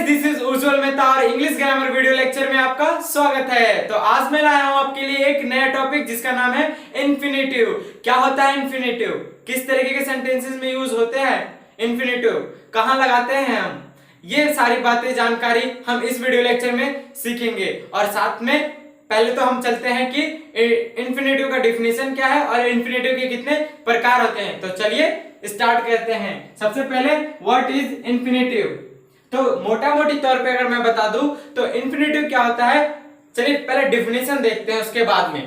Guys, this is उज्जवल मेहता और English grammar video lecture में आपका स्वागत है। तो आज मैं लाया हूं आपके लिए एक नया टॉपिक जिसका नाम है इन्फिनेटिव। क्या होता है इन्फिनेटिव, किस तरीके के सेंटेंसेस में यूज होते हैं इन्फिनेटिव, कहां लगाते हैं हम, ये सारी बातें जानकारी हम इस वीडियो लेक्चर में सीखेंगे। और साथ में पहले तो हम चलते हैं कि इन्फिनेटिव का डिफिनेशन क्या है और इन्फिनेटिव के कितने प्रकार होते हैं। तो चलिए स्टार्ट करते हैं। सबसे पहले व्हाट इज इन्फिनेटिव। तो मोटा मोटी तौर पे अगर मैं बता दूं तो इन्फिनेटिव क्या होता है, चलिए पहले डिफिनेशन देखते हैं उसके बाद में।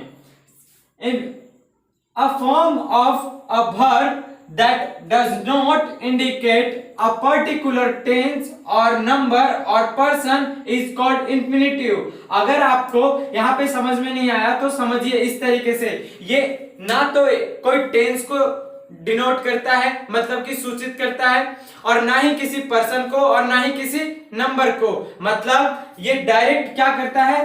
A form of a verb that does not indicate a particular tense और नंबर और पर्सन इज कॉल्ड इन्फिनेटिव। अगर आपको यहाँ पे समझ में नहीं आया तो समझिए इस तरीके से, ये ना तो कोई टेंस को डिनोट करता है, मतलब कि सूचित करता है, और ना ही किसी पर्सन को और ना ही किसी नंबर को। मतलब ये डायरेक्ट क्या करता है,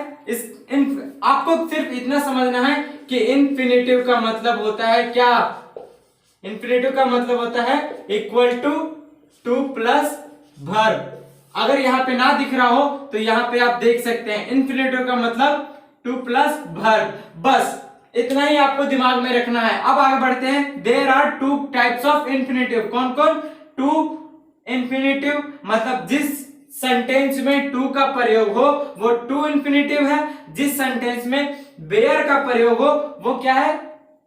आपको सिर्फ इतना समझना है कि इन्फिनेटिव का मतलब होता है क्या। इन्फिनेटिव का मतलब होता है इक्वल टू प्लस वर्ब। अगर यहाँ पे ना दिख रहा हो तो यहाँ पे आप देख सकते हैं इन्फिनेटिव का मतलब टू प्लस वर्ब। बस इतना ही आपको दिमाग में रखना है। अब आगे बढ़ते हैं। There are two types of infinitive. कौन कौन? टू इन्फिनेटिव मतलब जिस सेंटेंस में टू का प्रयोग हो वो टू इन्फिनेटिव है। जिस सेंटेंस में बेयर का प्रयोग हो वो क्या है,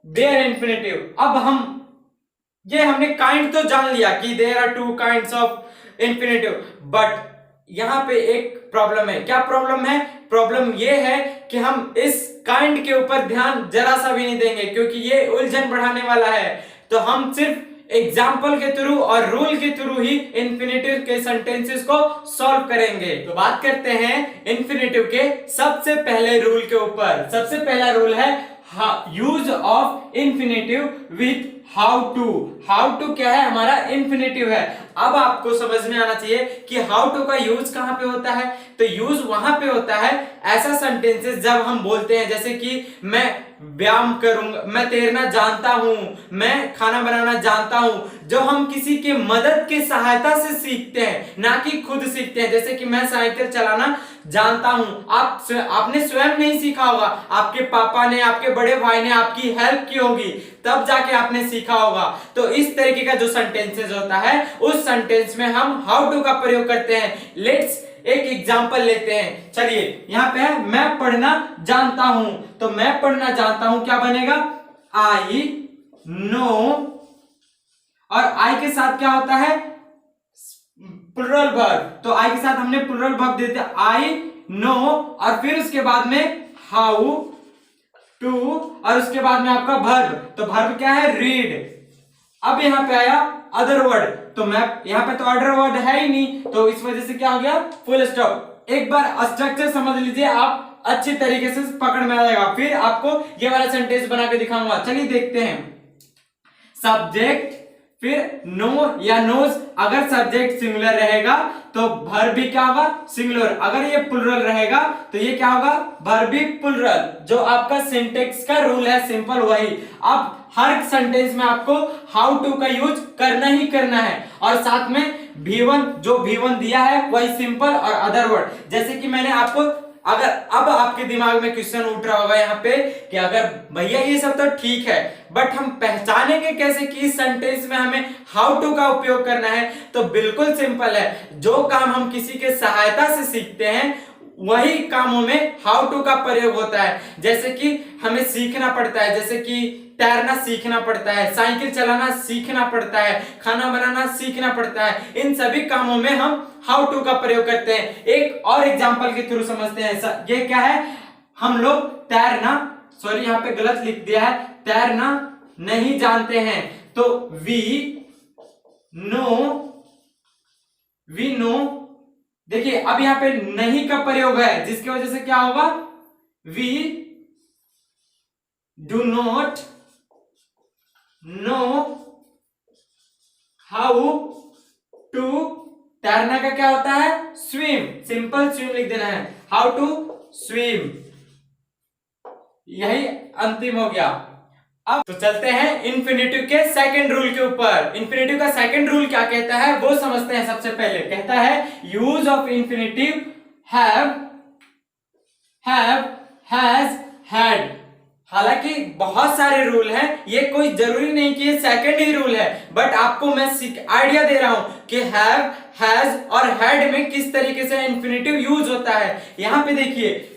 बेयर इन्फिनेटिव। अब हमने काइंड तो जान लिया कि there are two kinds of infinitive, but यहां पे एक प्रॉब्लम है। क्या प्रॉब्लम है? प्रॉब्लम ये है कि हम इस काइंड के ऊपर ध्यान जरा सा भी नहीं देंगे क्योंकि ये उलझन बढ़ाने वाला है। तो हम सिर्फ एग्जाम्पल के थ्रू और रूल के थ्रू ही इन्फिनेटिव के सेंटेंसेस को सॉल्व करेंगे। तो बात करते हैं इन्फिनेटिव के सबसे पहले रूल के ऊपर। सबसे पहला रूल है use of infinitive with how to. How to क्या है, हमारा इन्फिनेटिव है। अब आपको समझ में आना चाहिए कि हाउ टू का यूज कहां पे होता है। तो यूज वहां पे होता है ऐसा सेंटेंसेस जब हम बोलते हैं जैसे कि मैं व्यायाम करूंगा, मैं तैरना जानता हूं, मैं खाना बनाना जानता हूं, जो हम किसी के मदद की सहायता से सीखते हैं, ना कि खुद सीखते हैं। जैसे कि मैं साइकिल चलाना जानता हूं, आपने स्वयं नहीं सीखा होगा, आपके पापा ने, आपके बड़े भाई ने आपकी हेल्प की होगी, तब जाके आपने सीखा होगा। तो इस तरीके का जो सेंटेंसेस होता है उस सेंटेंस में हम हाउ टू का प्रयोग करते हैं। लेट्स एक एग्जाम्पल लेते हैं। चलिए यहां पे है मैं पढ़ना जानता हूं, तो मैं पढ़ना जानता हूं क्या बनेगा, आई नो, और आई के साथ क्या होता है, प्लुरल वर्ब। तो आई के साथ हमने प्लुरल वर्ब दे दिया, आई नो, और फिर उसके बाद में हाउ टू, और उसके बाद में आपका वर्ब। तो वर्ब क्या है, रीड। अब यहां पे आया अदर वर्ड, तो मैं यहां पे तो अदर वर्ड है ही नहीं, तो इस वजह से क्या हो गया, फुल स्टॉप। एक बार स्ट्रक्चर समझ लीजिए, आप अच्छी तरीके से पकड़ में आ जाएगा। फिर आपको ये वाला सेंटेंस बना के दिखाऊंगा। चलिए देखते हैं। सब्जेक्ट, फिर नो या नोज। अगर सब्जेक्ट सिंगुलर रहेगा तो वर्ब भी क्या होगा, सिंगुलर। अगर ये प्लुरल रहेगा तो ये क्या होगा, वर्ब भी प्लुरल। जो आपका सिंटेक्स का रूल है सिंपल वही। अब हर सेंटेंस में आपको हाउ टू का यूज करना ही करना है, और साथ में V1 जो V1 दिया है वही सिंपल और अदर वर्ड। जैसे कि मैंने आपको, अगर अब आपके दिमाग में क्वेश्चन उठ रहा होगा यहाँ पे कि अगर भैया ये सब तो ठीक है, बट हम पहचानेंगे कैसे कि इस सेंटेंस में हमें हाउ टू का उपयोग करना है। तो बिल्कुल सिंपल है, जो काम हम किसी के सहायता से सीखते हैं वही कामों में हाउ टू का प्रयोग होता है। जैसे कि हमें सीखना पड़ता है, जैसे कि तैरना सीखना पड़ता है, साइकिल चलाना सीखना पड़ता है, खाना बनाना सीखना पड़ता है, इन सभी कामों में हम हाउ टू का प्रयोग करते हैं। एक और एग्जांपल के थ्रू समझते हैं। ये क्या है, हम लोग तैरना, सॉरी यहाँ पे गलत लिख दिया है, तैरना नहीं जानते हैं, तो वी नो। देखिए अब यहाँ पे नहीं का प्रयोग है, जिसकी वजह से क्या होगा, we do not know how to. तैरना का क्या होता है, स्विम। सिंपल स्विम लिख देना है, हाउ टू स्विम। यही अंतिम हो गया। अब तो चलते हैं इन्फिनेटिव के सेकंड रूल के ऊपर। इन्फिनेटिव का सेकंड रूल क्या कहता है वो समझते हैं। सबसे पहले कहता है use of infinitive have, has, had. हालांकि बहुत सारे रूल हैं, ये कोई जरूरी नहीं कि ये सेकंड ही रूल है, बट आपको मैं आइडिया दे रहा हूं कि हैव, हैज और हैड में किस तरीके से इन्फिनेटिव यूज होता है। यहां पे देखिए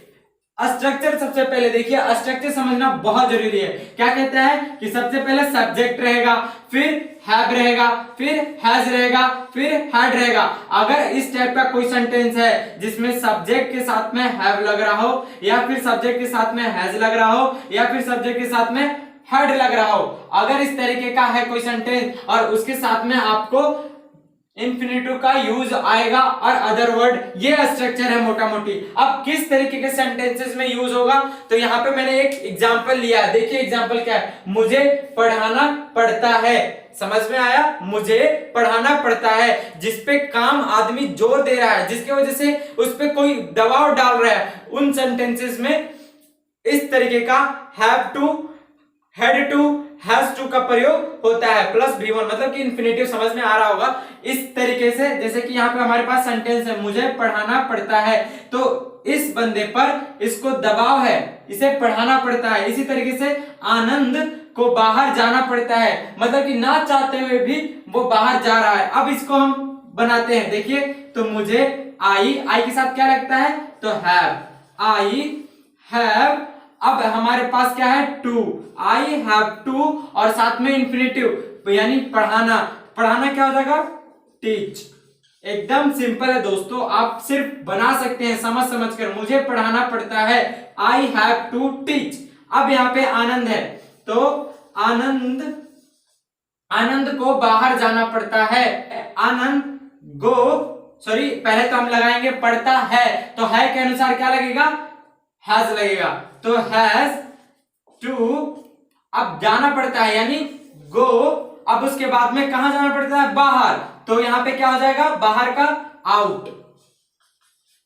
स्ट्रक्चर, सबसे पहले देखिए स्ट्रक्चर समझना बहुत जरूरी है। क्या कहता है कि सबसे पहले सब्जेक्ट रहेगा, फिर हैव रहेगा, फिर हैज रहेगा, फिर हैड रहेगा। अगर इस टाइप का कोई सेंटेंस है जिसमें सब्जेक्ट के साथ में हैव लग रहा हो, या फिर सब्जेक्ट के साथ में हैज लग रहा हो, या फिर सब्जेक्ट के साथ में हैड लग रहा हो, अगर इस तरीके का है कोई सेंटेंस और उसके साथ में आपको इन्फिनेटिव का यूज आएगा और अदर वर्ड, ये स्ट्रक्चर है मोटा मोटी। अब किस तरीके के सेंटेंसेस में यूज होगा, तो यहाँ पे मैंने एक एग्जांपल लिया है। देखिए एग्जांपल क्या है, मुझे पढ़ाना पड़ता है। समझ में आया, मुझे पढ़ाना पड़ता है, जिसपे काम आदमी जोर दे रहा है, जिसकी वजह से उस पे कोई दबाव डाल रहा है, उन सेंटेंसेस में इस तरीके का have to, had to, has to का प्रयोग होता है प्लस V1, मतलब कि इन्फिनेटिव। समझ में आ रहा होगा इस तरीके से। जैसे कि यहाँ पे हमारे पास सेंटेंस है मुझे पढ़ाना पड़ता है, तो इस बंदे पर इसको दबाव है, इसे पढ़ाना पड़ता है। इसी तरीके से आनंद को बाहर जाना पड़ता है, मतलब कि ना चाहते हुए भी वो बाहर जा रहा है। अब इसको हम बनाते हैं, देखिए तो मुझे आई के साथ क्या लगता है, तो हैव, आई हैव। अब हमारे पास क्या है, टू, आई हैव टू, और साथ में इन्फिनेटिव यानी पढ़ाना। पढ़ाना क्या हो जाएगा, टीच। एकदम सिंपल है दोस्तों, आप सिर्फ बना सकते हैं समझ समझ कर। मुझे पढ़ाना पड़ता है, आई हैव टू टीच। अब यहाँ पे आनंद है, तो आनंद को बाहर जाना पड़ता है। आनंद गो, सॉरी पहले तो हम लगाएंगे पढ़ता है, तो है के अनुसार क्या लगेगा, हैज लगेगा। तो हैज टू, अब जाना पड़ता है यानी गो। अब उसके बाद में कहां जाना पड़ता है, बाहर, तो यहां पे क्या हो जाएगा, बाहर का आउट।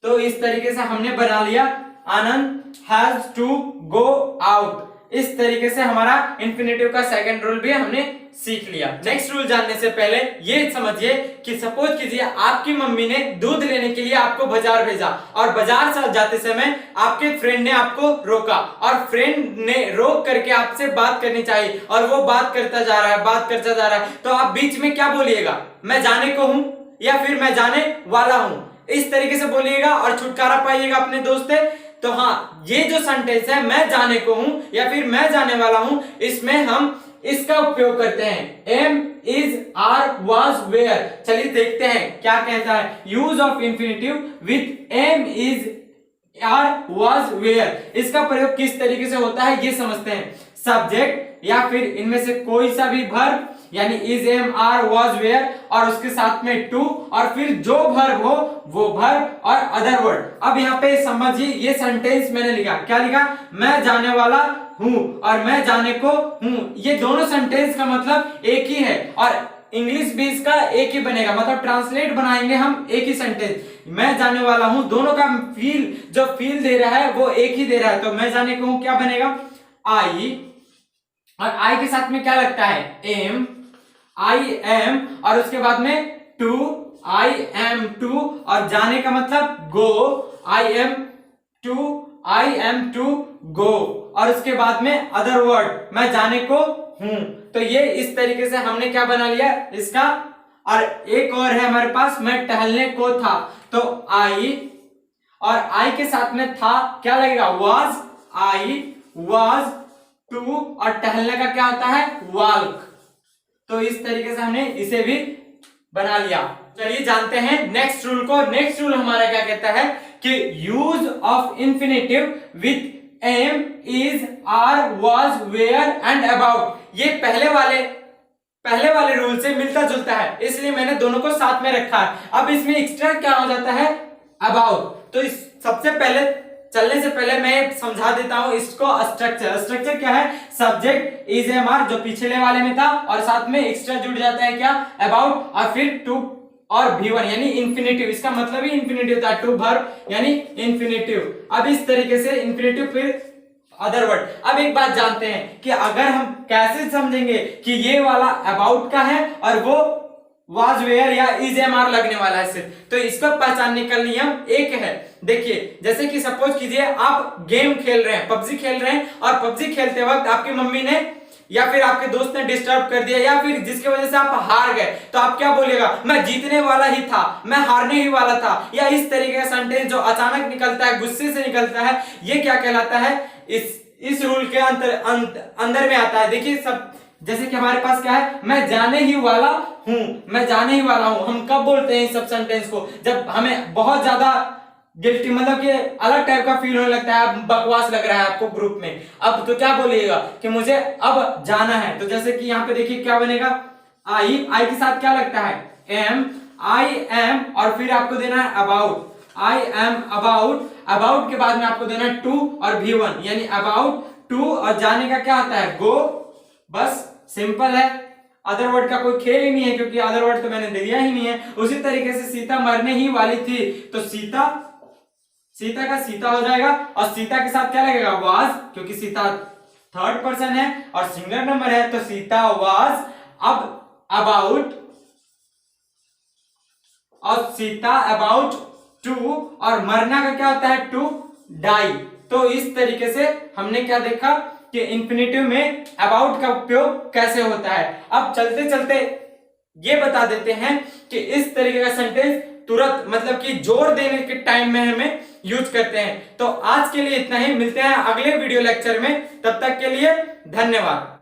तो इस तरीके से हमने बना लिया आनंद हैज टू गो आउट। इस तरीके से हमारा इन्फिनेटिव का सेकंड रूल भी हमने सीख लिया। नेक्स्ट रूल जानने से पहले ये समझिए कि सपोज कीजिए आपकी मम्मी ने दूध लेने के लिए आपको बाजार भेजा, और बाजार से जाते समय आपके फ्रेंड ने आपको रोका, और फ्रेंड ने रोक करके आपसे बात करनी चाहिए, और वो बात करता जा रहा है, बात करता जा रहा है, तो आप बीच में क्या बोलिएगा, मैं जाने को हूं या फिर मैं जाने वाला हूं, इस तरीके से बोलिएगा और छुटकारा पाइएगा अपने दोस्त से। तो हाँ, ये जो सेंटेंस है मैं जाने को हूं या फिर मैं जाने वाला हूं, इसमें हम इसका उपयोग करते हैं, am, is, are, was, were. चलिए देखते हैं क्या कहता है use of infinitive with am, is, are, was, were. इसका प्रयोग किस तरीके से होता है ये समझते हैं। सब्जेक्ट या फिर इनमें से कोई सा भी वर्ब, यानी is, am, are, was, were, और उसके साथ में टू, और फिर जो वर्ब हो वो वर्ब और अदर वर्ड। अब यहाँ पे समझिए, ये सेंटेंस मैंने लिखा, क्या लिखा, मैं जाने वाला हूं और मैं जाने को हूं। ये दोनों सेंटेंस का मतलब एक ही है, और इंग्लिश भी इसका एक ही बनेगा, मतलब ट्रांसलेट बनाएंगे हम एक ही सेंटेंस। मैं जाने वाला हूं, दोनों का फील, जो फील दे रहा है वो एक ही दे रहा है। तो मैं जाने को हूं क्या बनेगा, आई, और आई के साथ में क्या लगता है, एम, आई एम, और उसके बाद में टू, आई एम टू, और जाने का मतलब गो, आई एम टू गो, और उसके बाद में अदर वर्ड, मैं जाने को हूं। तो ये इस तरीके से हमने क्या बना लिया इसका। और एक और है हमारे पास, मैं टहलने को था, तो आई, और आई के साथ में था क्या लगेगा, वाज, आई वाज टू, और टहलने का क्या होता है, वॉक। तो इस तरीके से हमने इसे भी बना लिया। चलिए जानते हैं नेक्स्ट रूल को। नेक्स्ट रूल हमारा क्या कहता है कि use of infinitive with am, is, are, was, were and about. ये पहले वाले रूल से मिलता जुलता है, इसलिए मैंने दोनों को साथ में रखा है। अब इसमें एक्स्ट्रा क्या हो जाता है, अबाउट। तो इस सबसे पहले चलने से पहले मैं समझा देता हूं इसको स्ट्रक्चर। स्ट्रक्चर क्या है, सब्जेक्ट इज, एम, आर जो पिछले वाले में था, और साथ में एक्स्ट्रा जुड़ जाता है क्या, अबाउट, और फिर टू और V1 यानी इन्फिनेटिव। इसका मतलब ही इन्फिनेटिव था, टू वर्ब यानी इन्फिनेटिव। अब इस तरीके से इन्फिनेटिव फिर अदर वर्ड। अब एक बात जानते हैं कि अगर हम कैसे समझेंगे कि ये वाला अबाउट का है और वो वाज वेयर या इज एम आर लगने वाला है सिर्फ, तो इसको पहचानने का नियम एक है। देखिए जैसे कि सपोज कीजिए आप गेम खेल रहे हैं, पबजी खेल रहे हैं, और पबजी खेलते वक्त आपकी मम्मी ने या फिर आपके दोस्त ने डिस्टर्ब कर दिया, या फिर जिसकी वजह से आप हार गए, तो आप क्या बोलेगा, मैं जीतने वाला ही था, मैं हारने ही वाला था, या इस तरीके का सेंटेंस जो अचानक निकलता है, गुस्से से निकलता है, ये क्या कहलाता है, इस रूल के अंदर में आता है। देखिए सब, जैसे कि हमारे पास क्या है, मैं जाने ही वाला हूं, मैं जाने ही वाला हूं, हम कब बोलते हैं इस सब सेंटेंस को, जब हमें बहुत ज्यादा गिल्टी, मतलब कि अलग टाइप का फील होने लगता है, बकवास लग रहा है आपको ग्रुप में। अब तो क्या बोलिएगा कि मुझे अब जाना है, तो जैसे कि यहाँ पे देखिए क्या बनेगा, आई के साथ क्या लगता है, एम, आई एम, और फिर आपको देना है about, I am about, about के बाद में आपको देना है टू और V1, यानी अबाउट टू, और जाने का क्या आता है, गो। बस सिंपल है, अदर वर्ड का कोई खेल ही नहीं है, क्योंकि अदर वर्ड तो मैंने दे दिया ही नहीं है। उसी तरीके से सीता मरने ही वाली थी, तो सीता का सीता हो जाएगा, और सीता के साथ क्या लगेगा, वाज, क्योंकि सीता थर्ड पर्सन है और सिंगुलर नंबर है, तो सीता वाज अब अबाउट, और सीता अबाउट टू, और मरना का क्या होता है, टू डाई। तो इस तरीके से हमने क्या देखा कि इंफिनिटिव में अबाउट का उपयोग कैसे होता है। अब चलते चलते ये बता देते हैं कि इस तरीके का सेंटेंस तुरंत, मतलब कि जोर देने के टाइम में हमें यूज करते हैं। तो आज के लिए इतना ही, मिलते हैं अगले वीडियो लेक्चर में, तब तक के लिए धन्यवाद।